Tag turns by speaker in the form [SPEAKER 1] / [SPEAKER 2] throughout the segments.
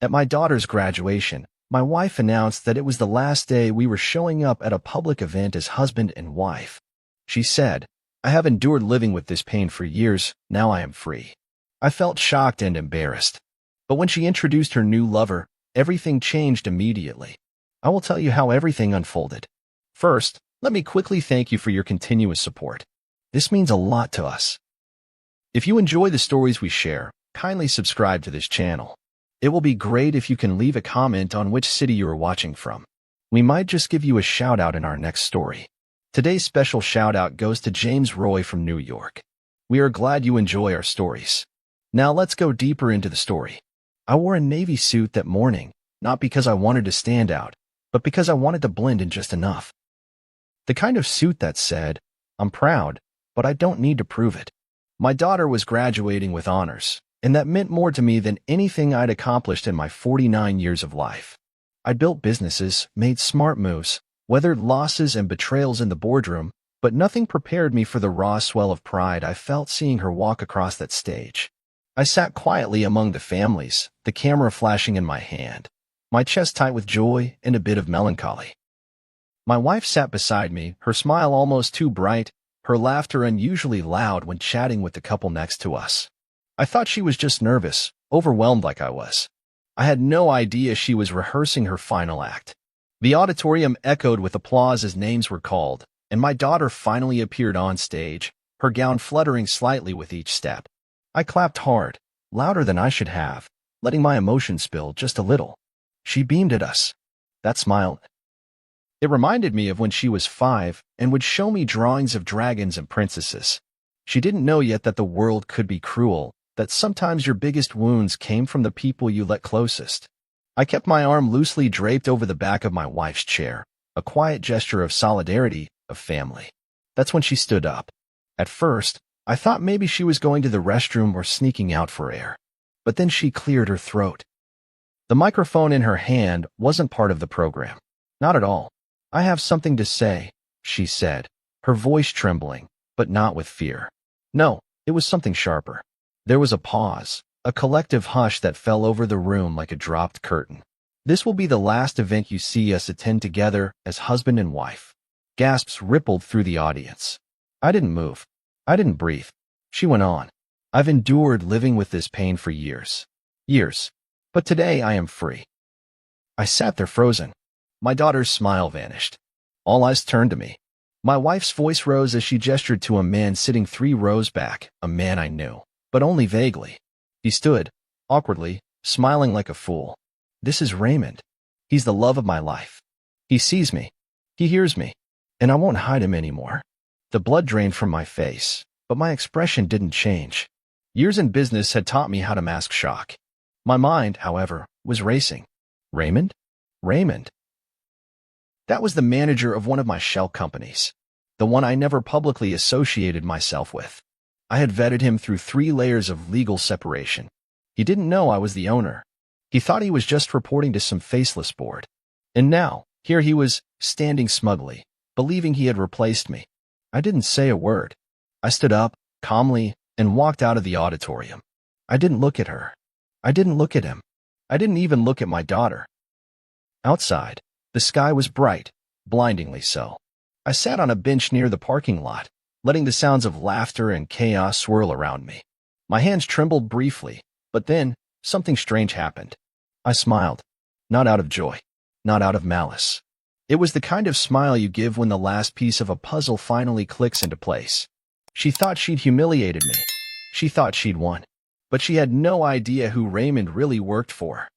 [SPEAKER 1] At my daughter's graduation, my wife announced that it was the last day we were showing up at a public event as husband and wife. She said, "I have endured living with this pain for years, now I am free." I felt shocked and embarrassed. But when she introduced her new lover, everything changed immediately. I will tell you how everything unfolded. First, let me quickly thank you for your continuous support. This means a lot to us. If you enjoy the stories we share, kindly subscribe to this channel. It will be great if you can leave a comment on which city you are watching from. We might just give you a shout out in our next story. Today's special shout out goes to James Roy from New York. We are glad you enjoy our stories. Now let's go deeper into the story. I wore a navy suit that morning, not because I wanted to stand out, but because I wanted to blend in just enough. The kind of suit that said, "I'm proud, but I don't need to prove it." My daughter was graduating with honors, and that meant more to me than anything I'd accomplished in my 49 years of life. I'd built businesses, made smart moves, weathered losses and betrayals in the boardroom, but nothing prepared me for the raw swell of pride I felt seeing her walk across that stage. I sat quietly among the families, the camera flashing in my hand, my chest tight with joy and a bit of melancholy. My wife sat beside me, her smile almost too bright, her laughter unusually loud when chatting with the couple next to us. I thought she was just nervous, overwhelmed like I was. I had no idea she was rehearsing her final act. The auditorium echoed with applause as names were called, and my daughter finally appeared on stage, her gown fluttering slightly with each step. I clapped hard, louder than I should have, letting my emotions spill just a little. She beamed at us. That smile. It reminded me of when she was 5 and would show me drawings of dragons and princesses. She didn't know yet that the world could be cruel, that sometimes your biggest wounds came from the people you let closest. I kept my arm loosely draped over the back of my wife's chair, a quiet gesture of solidarity, of family. That's when she stood up. At first, I thought maybe she was going to the restroom or sneaking out for air. But then she cleared her throat. The microphone in her hand wasn't part of the program. Not at all. "I have something to say," she said, her voice trembling, but not with fear. No, it was something sharper. There was a pause, a collective hush that fell over the room like a dropped curtain. "This will be the last event you see us attend together as husband and wife." Gasps rippled through the audience. I didn't move. I didn't breathe. She went on. "I've endured living with this pain for years. Years. But today I am free." I sat there frozen. My daughter's smile vanished. All eyes turned to me. My wife's voice rose as she gestured to a man sitting 3 rows back, a man I knew, but only vaguely. He stood, awkwardly, smiling like a fool. "This is Raymond. He's the love of my life. He sees me. He hears me. And I won't hide him anymore." The blood drained from my face, but my expression didn't change. Years in business had taught me how to mask shock. My mind, however, was racing. Raymond? Raymond. That was the manager of one of my shell companies, the one I never publicly associated myself with. I had vetted him through 3 layers of legal separation. He didn't know I was the owner. He thought he was just reporting to some faceless board. And now, here he was, standing smugly, believing he had replaced me. I didn't say a word. I stood up, calmly, and walked out of the auditorium. I didn't look at her. I didn't look at him. I didn't even look at my daughter. Outside, the sky was bright, blindingly so. I sat on a bench near the parking lot, letting the sounds of laughter and chaos swirl around me. My hands trembled briefly, but then something strange happened. I smiled, not out of joy, not out of malice. It was the kind of smile you give when the last piece of a puzzle finally clicks into place. She thought she'd humiliated me. She thought she'd won. But she had no idea who Raymond really worked for.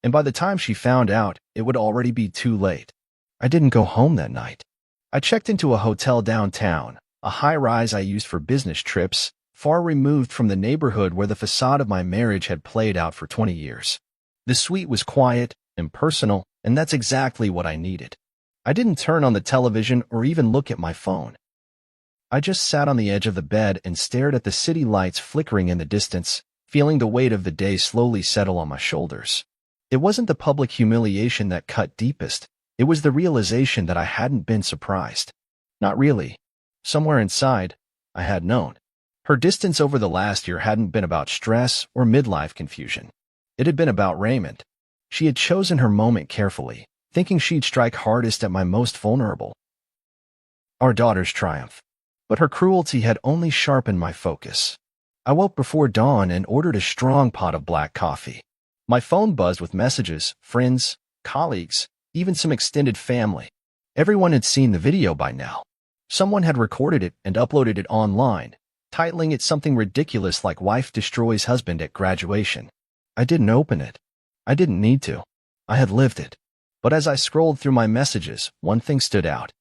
[SPEAKER 1] And by the time she found out, it would already be too late. I didn't go home that night. I checked into a hotel downtown, a high-rise I used for business trips, far removed from the neighborhood where the facade of my marriage had played out for 20 years. The suite was quiet, impersonal, and that's exactly what I needed. I didn't turn on the television or even look at my phone. I just sat on the edge of the bed and stared at the city lights flickering in the distance, feeling the weight of the day slowly settle on my shoulders. It wasn't the public humiliation that cut deepest. It was the realization that I hadn't been surprised. Not really. Somewhere inside, I had known. Her distance over the last year hadn't been about stress or midlife confusion. It had been about Raymond. She had chosen her moment carefully, thinking she'd strike hardest at my most vulnerable. Our daughter's triumph. But her cruelty had only sharpened my focus. I woke before dawn and ordered a strong pot of black coffee. My phone buzzed with messages, friends, colleagues, even some extended family. Everyone had seen the video by now. Someone had recorded it and uploaded it online, titling it something ridiculous like "Wife Destroys Husband at Graduation." I didn't open it. I didn't need to. I had lived it. But as I scrolled through my messages, one thing stood out.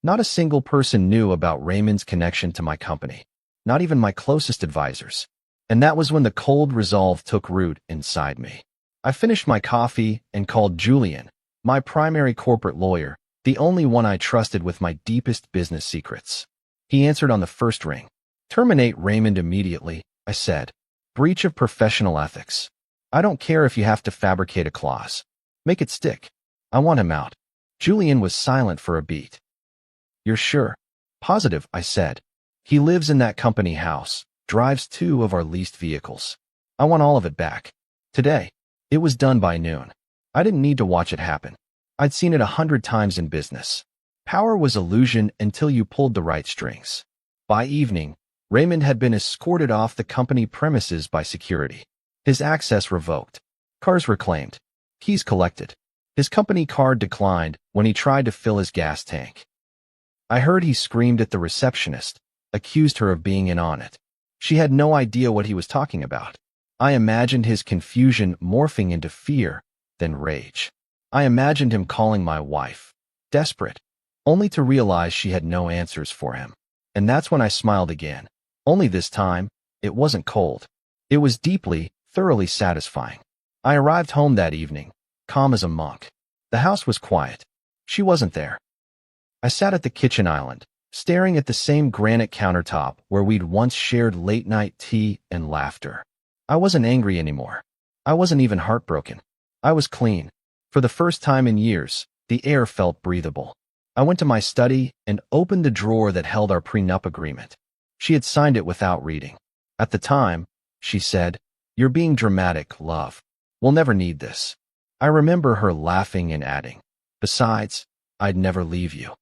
[SPEAKER 1] Not a single person knew about Raymond's connection to my company, not even my closest advisors. And that was when the cold resolve took root inside me. I finished my coffee and called Julian, my primary corporate lawyer, the only one I trusted with my deepest business secrets. He answered on the first ring. "Terminate Raymond immediately," I said. "Breach of professional ethics. I don't care if you have to fabricate a clause. Make it stick. I want him out." Julian was silent for a beat. "You're sure?" "Positive," I said. "He lives in that company house, drives 2 of our leased vehicles. I want all of it back. Today." It was done by noon. I didn't need to watch it happen. I'd seen it 100 times in business. Power was illusion until you pulled the right strings. By evening, Raymond had been escorted off the company premises by security. His access revoked. Cars reclaimed. Keys collected. His company card declined when he tried to fill his gas tank. I heard he screamed at the receptionist, accused her of being in on it. She had no idea what he was talking about. I imagined his confusion morphing into fear, then rage. I imagined him calling my wife, desperate, only to realize she had no answers for him. And that's when I smiled again. Only this time, it wasn't cold. It was deeply, thoroughly satisfying. I arrived home that evening, calm as a monk. The house was quiet. She wasn't there. I sat at the kitchen island, staring at the same granite countertop where we'd once shared late-night tea and laughter. I wasn't angry anymore. I wasn't even heartbroken. I was clean. For the first time in years, the air felt breathable. I went to my study and opened the drawer that held our prenup agreement. She had signed it without reading. At the time, she said, "You're being dramatic, love. We'll never need this." I remember her laughing and adding, "Besides, I'd never leave you."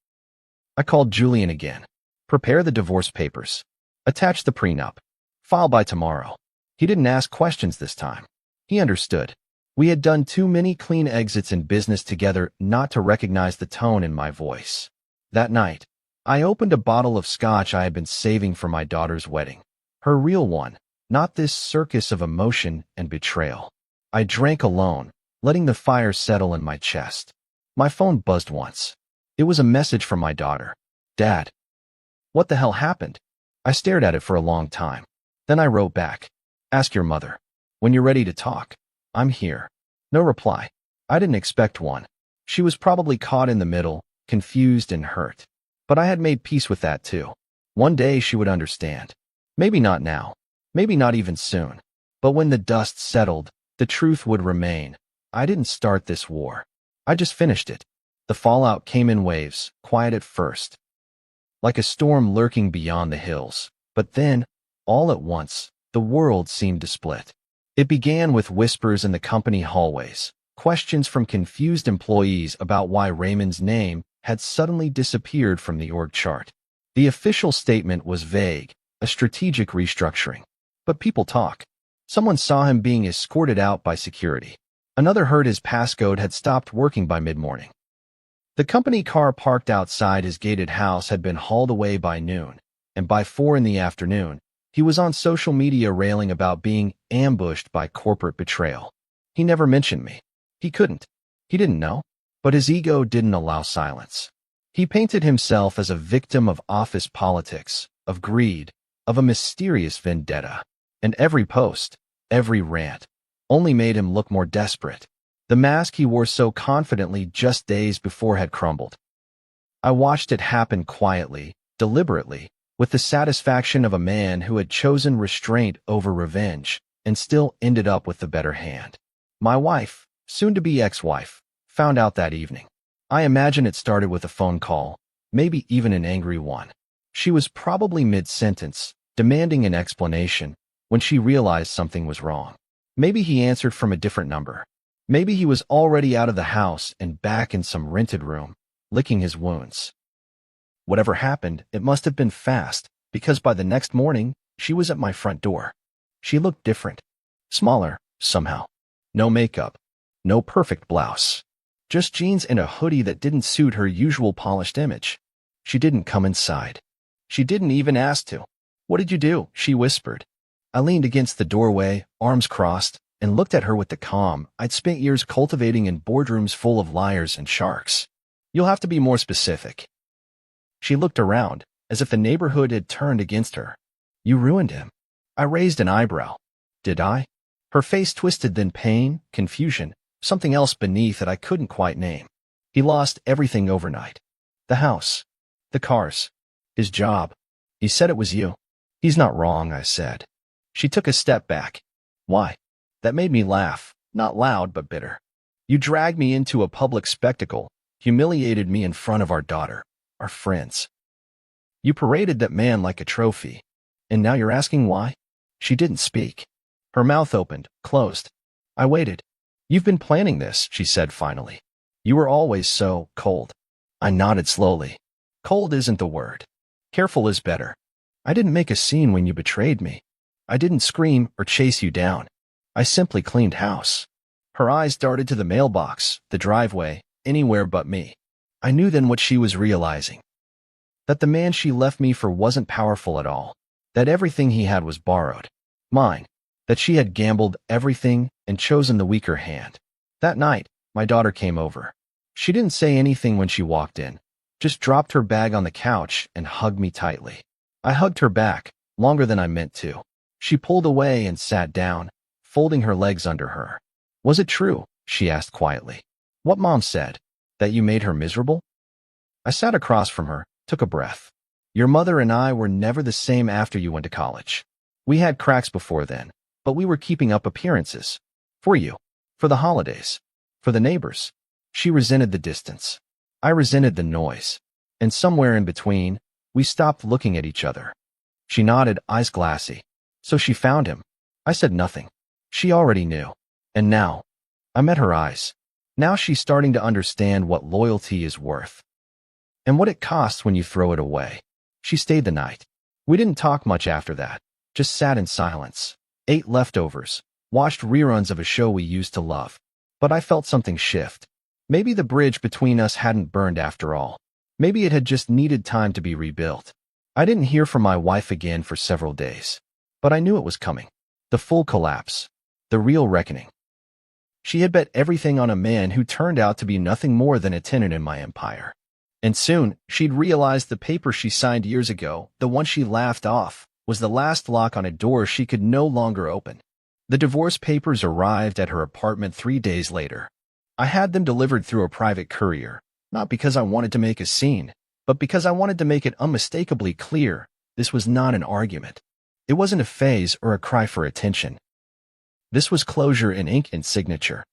[SPEAKER 1] I called Julian again. "Prepare the divorce papers. Attach the prenup. File by tomorrow." He didn't ask questions this time. He understood. We had done too many clean exits in business together not to recognize the tone in my voice. That night, I opened a bottle of scotch I had been saving for my daughter's wedding. Her real one, not this circus of emotion and betrayal. I drank alone, letting the fire settle in my chest. My phone buzzed once. It was a message from my daughter. "Dad." What the hell happened? I stared at it for a long time. Then I wrote back. "Ask your mother. When you're ready to talk. I'm here." No reply. I didn't expect one. She was probably caught in the middle, confused and hurt. But I had made peace with that too. One day she would understand. Maybe not now. Maybe not even soon. But when the dust settled, the truth would remain. I didn't start this war. I just finished it. The fallout came in waves, quiet at first, like a storm lurking beyond the hills. But then, all at once, the world seemed to split. It began with whispers in the company hallways, questions from confused employees about why Raymond's name had suddenly disappeared from the org chart. The official statement was vague, a strategic restructuring. But people talk. Someone saw him being escorted out by security. Another heard his passcode had stopped working by mid-morning. The company car parked outside his gated house had been hauled away by noon, and by 4 in the afternoon, he was on social media railing about being ambushed by corporate betrayal. He never mentioned me. He couldn't. He didn't know. But his ego didn't allow silence. He painted himself as a victim of office politics, of greed, of a mysterious vendetta. And every post, every rant, only made him look more desperate. The mask he wore so confidently just days before had crumbled. I watched it happen quietly, deliberately, with the satisfaction of a man who had chosen restraint over revenge and still ended up with the better hand. My wife, soon-to-be ex-wife, found out that evening. I imagine it started with a phone call, maybe even an angry one. She was probably mid-sentence, demanding an explanation, when she realized something was wrong. Maybe he answered from a different number. Maybe he was already out of the house and back in some rented room, licking his wounds. Whatever happened, it must have been fast, because by the next morning, she was at my front door. She looked different. Smaller, somehow. No makeup. No perfect blouse. Just jeans and a hoodie that didn't suit her usual polished image. She didn't come inside. She didn't even ask to. "What did you do?" she whispered. I leaned against the doorway, arms crossed, and looked at her with the calm I'd spent years cultivating in boardrooms full of liars and sharks. "You'll have to be more specific." She looked around, as if the neighborhood had turned against her. "You ruined him." I raised an eyebrow. "Did I?" Her face twisted, then pain, confusion, something else beneath that I couldn't quite name. "He lost everything overnight. The house. The cars. His job. He said it was you." "He's not wrong," I said. She took a step back. "Why?" That made me laugh, not loud but bitter. "You dragged me into a public spectacle, humiliated me in front of our daughter, our friends. You paraded that man like a trophy. And now you're asking why?" She didn't speak. Her mouth opened, closed. I waited. "You've been planning this," she said finally. "You were always so cold." I nodded slowly. "Cold isn't the word. Careful is better. I didn't make a scene when you betrayed me. I didn't scream or chase you down. I simply cleaned house." Her eyes darted to the mailbox, the driveway, anywhere but me. I knew then what she was realizing. That the man she left me for wasn't powerful at all. That everything he had was borrowed. Mine. That she had gambled everything and chosen the weaker hand. That night, my daughter came over. She didn't say anything when she walked in, just dropped her bag on the couch and hugged me tightly. I hugged her back, longer than I meant to. She pulled away and sat down, folding her legs under her. "Was it true?" she asked quietly. "What Mom said? That you made her miserable?" I sat across from her, took a breath. "Your mother and I were never the same after you went to college. We had cracks before then, but we were keeping up appearances. For you. For the holidays. For the neighbors." She resented the distance. I resented the noise. And somewhere in between, we stopped looking at each other. She nodded, eyes glassy. "So she found him." I said nothing. She already knew. And now, I met her eyes. Now she's starting to understand what loyalty is worth. And what it costs when you throw it away. She stayed the night. We didn't talk much after that. Just sat in silence. Ate leftovers. Watched reruns of a show we used to love. But I felt something shift. Maybe the bridge between us hadn't burned after all. Maybe it had just needed time to be rebuilt. I didn't hear from my wife again for several days. But I knew it was coming. The full collapse. The real reckoning. She had bet everything on a man who turned out to be nothing more than a tenant in my empire. And soon, she'd realized the paper she signed years ago, the one she laughed off, was the last lock on a door she could no longer open. The divorce papers arrived at her apartment 3 days later. I had them delivered through a private courier, not because I wanted to make a scene, but because I wanted to make it unmistakably clear this was not an argument. It wasn't a phase or a cry for attention. This was closure in ink and signature.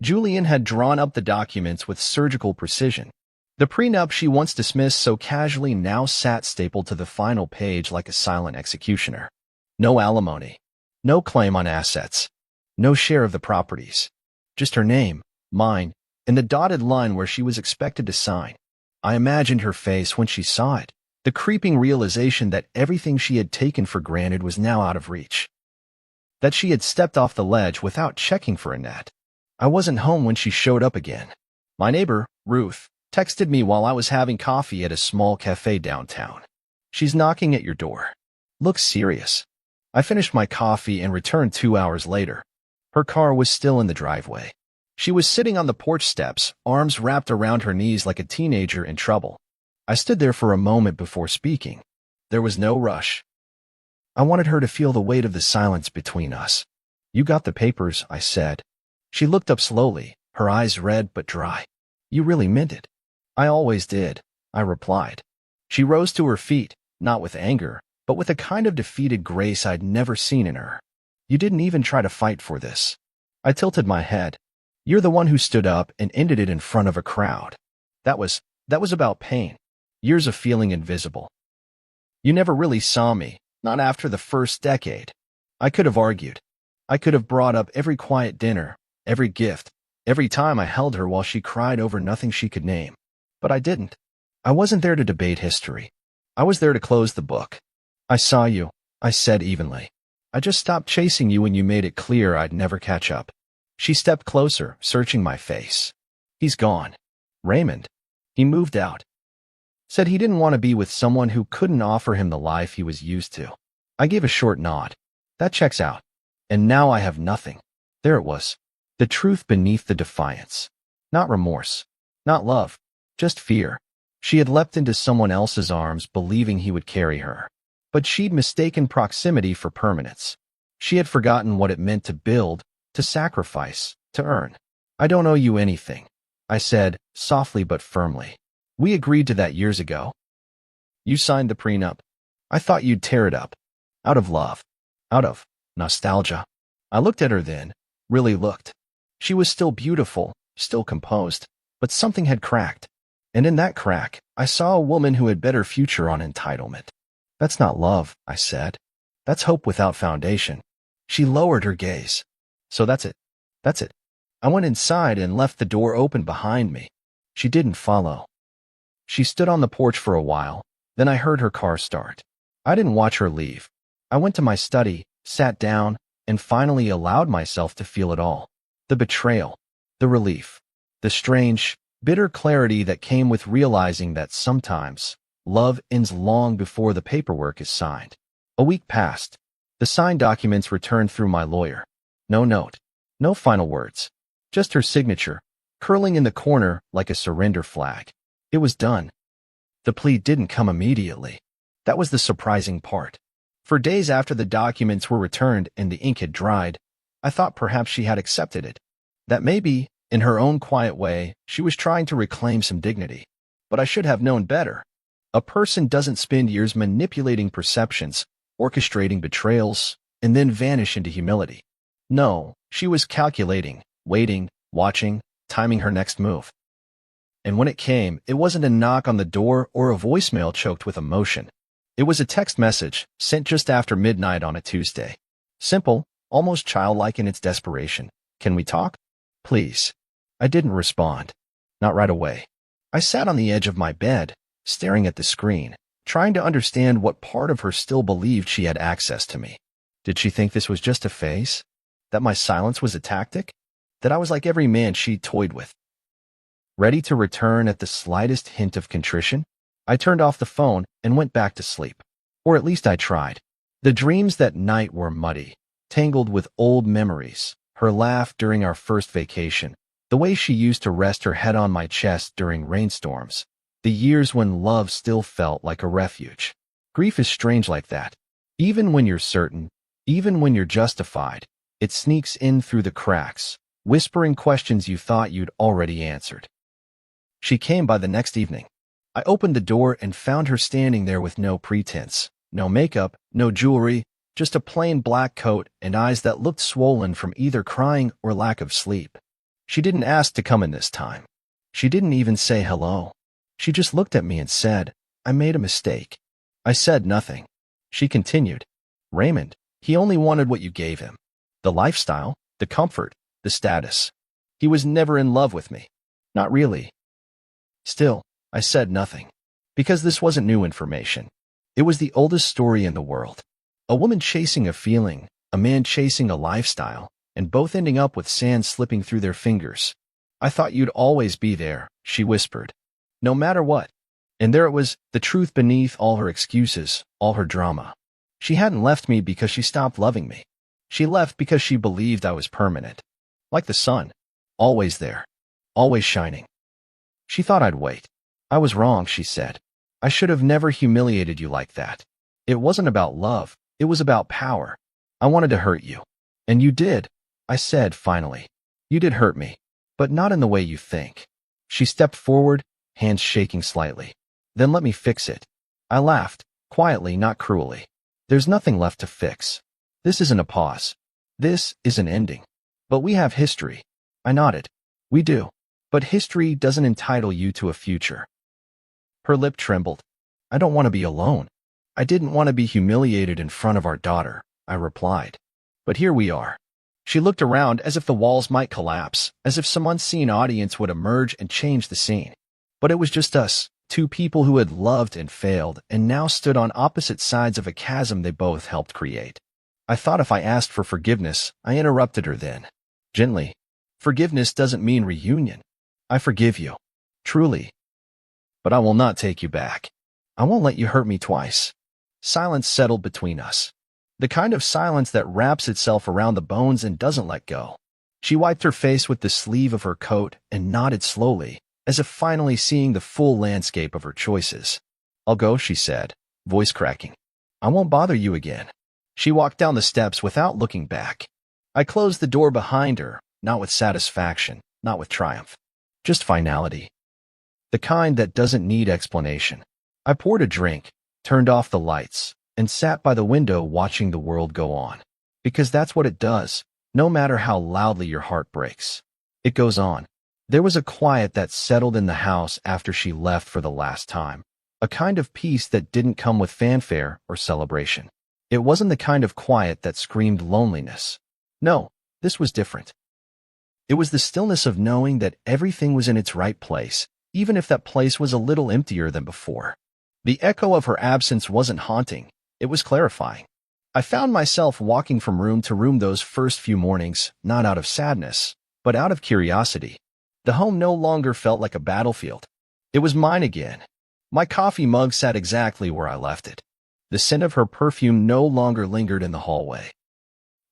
[SPEAKER 1] Julian had drawn up the documents with surgical precision. The prenup she once dismissed so casually now sat stapled to the final page like a silent executioner. No alimony. No claim on assets. No share of the properties. Just her name, mine, and the dotted line where she was expected to sign. I imagined her face when she saw it, the creeping realization that everything she had taken for granted was now out of reach. That she had stepped off the ledge without checking for a net. I wasn't home when she showed up again. My neighbor, Ruth, texted me while I was having coffee at a small cafe downtown. "She's knocking at your door. Looks serious." I finished my coffee and returned 2 hours later. Her car was still in the driveway. She was sitting on the porch steps, arms wrapped around her knees like a teenager in trouble. I stood there for a moment before speaking. There was no rush. I wanted her to feel the weight of the silence between us. "You got the papers," I said. She looked up slowly, her eyes red but dry. "You really meant it." "I always did," I replied. She rose to her feet, not with anger, but with a kind of defeated grace I'd never seen in her. "You didn't even try to fight for this." I tilted my head. "You're the one who stood up and ended it in front of a crowd. That was about pain. Years of feeling invisible. You never really saw me, not after the first decade." I could have argued. I could have brought up every quiet dinner, every gift, every time I held her while she cried over nothing she could name. But I didn't. I wasn't there to debate history. I was there to close the book. I saw you, I said evenly. I just stopped chasing you when you made it clear I'd never catch up. She stepped closer, searching my face. He's gone. Raymond. He moved out. Said he didn't want to be with someone who couldn't offer him the life he was used to. I gave a short nod. That checks out. And now I have nothing. There it was. The truth beneath the defiance. Not remorse. Not love. Just fear. She had leapt into someone else's arms believing he would carry her. But she'd mistaken proximity for permanence. She had forgotten what it meant to build, to sacrifice, to earn. I don't owe you anything, I said, softly but firmly. We agreed to that years ago. You signed the prenup. I thought you'd tear it up. Out of love. Out of nostalgia. I looked at her then, really looked. She was still beautiful, still composed, but something had cracked. And in that crack, I saw a woman who had bet her future on entitlement. That's not love, I said. That's hope without foundation. She lowered her gaze. So that's it. That's it. I went inside and left the door open behind me. She didn't follow. She stood on the porch for a while, then I heard her car start. I didn't watch her leave. I went to my study, sat down, and finally allowed myself to feel it all. The betrayal, the relief, the strange, bitter clarity that came with realizing that sometimes love ends long before the paperwork is signed. A week passed. The signed documents returned through my lawyer. No note, no final words, just her signature, curling in the corner like a surrender flag. It was done. The plea didn't come immediately. That was the surprising part. For days after the documents were returned and the ink had dried, I thought perhaps she had accepted it. That maybe, in her own quiet way, she was trying to reclaim some dignity. But I should have known better. A person doesn't spend years manipulating perceptions, orchestrating betrayals, and then vanish into humility. No, she was calculating, waiting, watching, timing her next move. And when it came, it wasn't a knock on the door or a voicemail choked with emotion. It was a text message sent just after midnight on a Tuesday. Simple, almost childlike in its desperation. Can we talk? Please. I didn't respond. Not right away. I sat on the edge of my bed, staring at the screen, trying to understand what part of her still believed she had access to me. Did she think this was just a phase? That my silence was a tactic? That I was like every man she toyed with? Ready to return at the slightest hint of contrition? I turned off the phone and went back to sleep. Or at least I tried. The dreams that night were muddy, tangled with old memories. Her laugh during our first vacation, the way she used to rest her head on my chest during rainstorms, the years when love still felt like a refuge. Grief is strange like that. Even when you're certain, even when you're justified, it sneaks in through the cracks, whispering questions you thought you'd already answered. She came by the next evening. I opened the door and found her standing there with no pretense, no makeup, no jewelry, just a plain black coat and eyes that looked swollen from either crying or lack of sleep. She didn't ask to come in this time. She didn't even say hello. She just looked at me and said, I made a mistake. I said nothing. She continued, Raymond, he only wanted what you gave him. The lifestyle, the comfort, the status. He was never in love with me. Not really. Still, I said nothing. Because this wasn't new information. It was the oldest story in the world. A woman chasing a feeling, a man chasing a lifestyle, and both ending up with sand slipping through their fingers. I thought you'd always be there, she whispered. No matter what. And there it was, the truth beneath all her excuses, all her drama. She hadn't left me because she stopped loving me. She left because she believed I was permanent. Like the sun. Always there. Always shining. She thought I'd wait. I was wrong, she said. I should have never humiliated you like that. It wasn't about love. It was about power. I wanted to hurt you. And you did, I said finally. You did hurt me. But not in the way you think. She stepped forward, hands shaking slightly. Then let me fix it. I laughed, quietly, not cruelly. There's nothing left to fix. This isn't a pause. This is an ending. But we have history. I nodded. We do. But history doesn't entitle you to a future. Her lip trembled. I don't want to be alone. I didn't want to be humiliated in front of our daughter, I replied. But here we are. She looked around as if the walls might collapse, as if some unseen audience would emerge and change the scene. But it was just us, two people who had loved and failed, and now stood on opposite sides of a chasm they both helped create. I thought if I asked for forgiveness, I interrupted her then. Gently. Forgiveness doesn't mean reunion. I forgive you. Truly. But I will not take you back. I won't let you hurt me twice. Silence settled between us. The kind of silence that wraps itself around the bones and doesn't let go. She wiped her face with the sleeve of her coat and nodded slowly, as if finally seeing the full landscape of her choices. I'll go, she said, voice cracking. I won't bother you again. She walked down the steps without looking back. I closed the door behind her, not with satisfaction, not with triumph. Just finality. The kind that doesn't need explanation. I poured a drink, turned off the lights, and sat by the window watching the world go on. Because that's what it does, no matter how loudly your heart breaks. It goes on. There was a quiet that settled in the house after she left for the last time. A kind of peace that didn't come with fanfare or celebration. It wasn't the kind of quiet that screamed loneliness. No, this was different. It was the stillness of knowing that everything was in its right place, even if that place was a little emptier than before. The echo of her absence wasn't haunting. It was clarifying. I found myself walking from room to room those first few mornings, not out of sadness, but out of curiosity. The home no longer felt like a battlefield. It was mine again. My coffee mug sat exactly where I left it. The scent of her perfume no longer lingered in the hallway.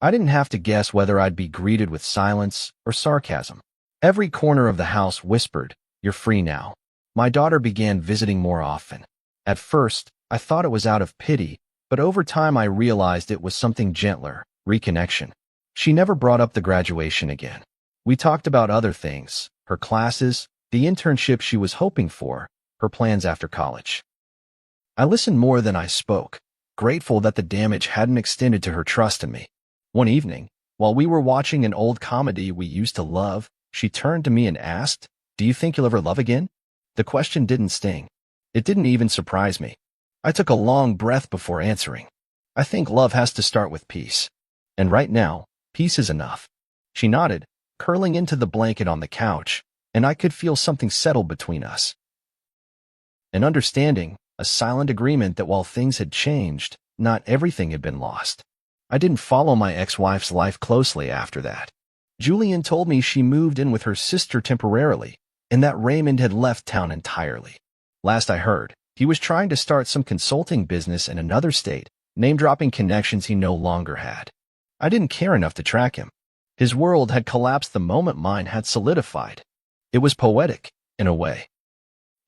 [SPEAKER 1] I didn't have to guess whether I'd be greeted with silence or sarcasm. Every corner of the house whispered, "You're free now." My daughter began visiting more often. At first, I thought it was out of pity, but over time I realized it was something gentler, reconnection. She never brought up the graduation again. We talked about other things, her classes, the internship she was hoping for, her plans after college. I listened more than I spoke, grateful that the damage hadn't extended to her trust in me. One evening, while we were watching an old comedy we used to love, she turned to me and asked, "Do you think you'll ever love again?" The question didn't sting. It didn't even surprise me. I took a long breath before answering. I think love has to start with peace. And right now, peace is enough. She nodded, curling into the blanket on the couch, and I could feel something settle between us. An understanding, a silent agreement that while things had changed, not everything had been lost. I didn't follow my ex-wife's life closely after that. Julian told me she moved in with her sister temporarily, and that Raymond had left town entirely. Last I heard, he was trying to start some consulting business in another state, name-dropping connections he no longer had. I didn't care enough to track him. His world had collapsed the moment mine had solidified. It was poetic, in a way.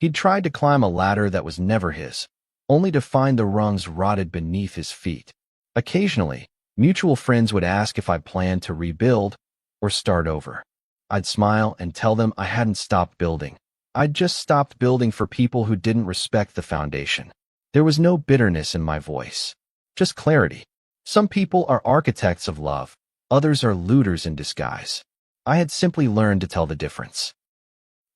[SPEAKER 1] He'd tried to climb a ladder that was never his, only to find the rungs rotted beneath his feet. Occasionally, mutual friends would ask if I planned to rebuild or start over. I'd smile and tell them I hadn't stopped building. I'd just stopped building for people who didn't respect the foundation. There was no bitterness in my voice, just clarity. Some people are architects of love, others are looters in disguise. I had simply learned to tell the difference.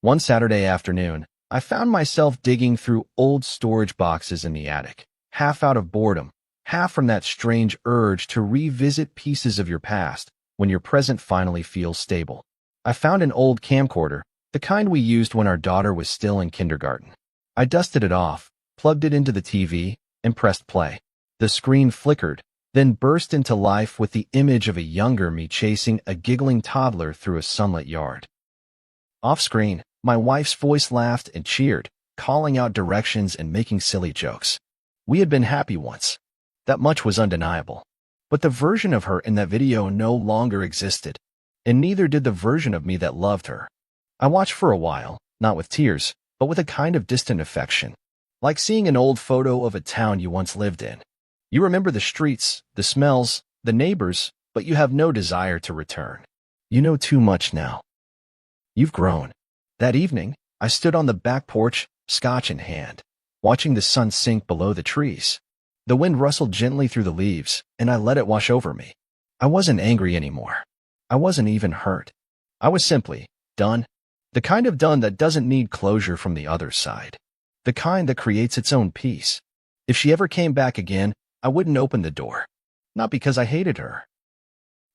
[SPEAKER 1] One Saturday afternoon, I found myself digging through old storage boxes in the attic, half out of boredom, half from that strange urge to revisit pieces of your past when your present finally feels stable. I found an old camcorder, the kind we used when our daughter was still in kindergarten. I dusted it off, plugged it into the TV, and pressed play. The screen flickered, then burst into life with the image of a younger me chasing a giggling toddler through a sunlit yard. Off-screen, my wife's voice laughed and cheered, calling out directions and making silly jokes. We had been happy once. That much was undeniable. But the version of her in that video no longer existed, and neither did the version of me that loved her. I watched for a while, not with tears, but with a kind of distant affection. Like seeing an old photo of a town you once lived in. You remember the streets, the smells, the neighbors, but you have no desire to return. You know too much now. You've grown. That evening, I stood on the back porch, scotch in hand, watching the sun sink below the trees. The wind rustled gently through the leaves, and I let it wash over me. I wasn't angry anymore. I wasn't even hurt. I was simply done. The kind of done that doesn't need closure from the other side. The kind that creates its own peace. If she ever came back again, I wouldn't open the door. Not because I hated her.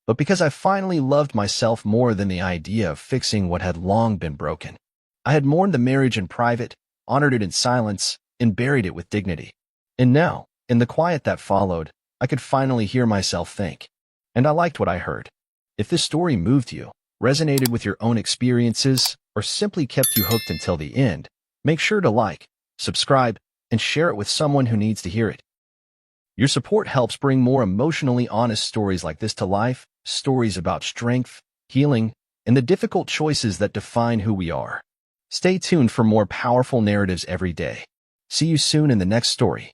[SPEAKER 1] but because I finally loved myself more than the idea of fixing what had long been broken. I had mourned the marriage in private, honored it in silence, and buried it with dignity. And now, in the quiet that followed, I could finally hear myself think. And I liked what I heard. If this story moved you, resonated with your own experiences, or simply kept you hooked until the end, make sure to like, subscribe, and share it with someone who needs to hear it. Your support helps bring more emotionally honest stories like this to life, stories about strength, healing, and the difficult choices that define who we are. Stay tuned for more powerful narratives every day. See you soon in the next story.